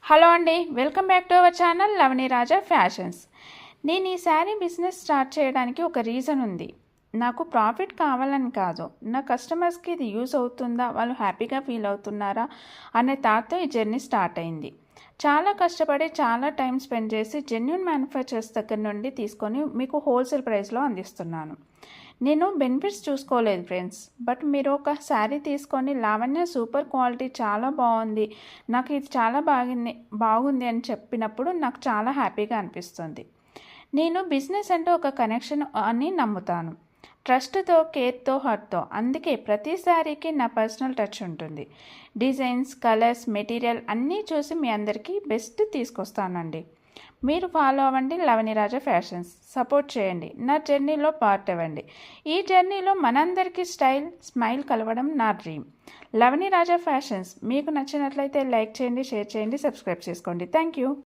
Hello అండి, welcome back to our channel Lavani Raja fashions. నేను ఈ శారీ బిజినెస్ స్టార్ట్ చేయడానికి ఒక రీజన్ ఉంది. నాకు ప్రాఫిట్ కావాలని కాదు, నా కస్టమర్స్కి ఇది యూజ్ అవుతుందా, వాళ్ళు హ్యాపీగా ఫీల్ అవుతున్నారా అనే థాట్తో ఈ జర్నీ స్టార్ట్ అయింది. చాలా కష్టపడి చాలా టైం స్పెండ్ చేసి జెన్యూన్ మ్యానుఫ్యాక్చరర్స్ దగ్గర నుండి తీసుకొని మీకు హోల్సేల్ ప్రైస్లో అందిస్తున్నాను. నేను బెనిఫిట్స్ చూసుకోలేదు ఫ్రెండ్స్, బట్ మీరు ఒక శారీ తీసుకొని లావణ్య సూపర్ క్వాలిటీ చాలా బాగుంది, నాకు ఇది చాలా బాగుంది అని చెప్పినప్పుడు నాకు చాలా హ్యాపీగా అనిపిస్తుంది. నేను బిజినెస్ అంటే ఒక కనెక్షన్ అని నమ్ముతాను, ట్రస్ట్తో, కేర్తో, హార్ట్తో. అందుకే ప్రతి శారీకి నా పర్సనల్ టచ్ ఉంటుంది. డిజైన్స్, కలర్స్, మెటీరియల్ అన్నీ చూసి మీ అందరికీ బెస్ట్ తీసుకొస్తానండి. మీరు ఫాలో అవ్వండి లవణి రాజా ఫ్యాషన్స్, సపోర్ట్ చేయండి, నా జర్నీలో పార్ట్ అవ్వండి. ఈ జర్నీలో మనందరికీ స్మైల్ కలవడం నా డ్రీమ్. లవణి రాజా ఫ్యాషన్స్ మీకు నచ్చినట్లయితే లైక్ చేయండి, షేర్ చేయండి, సబ్స్క్రైబ్ చేసుకోండి. Thank you.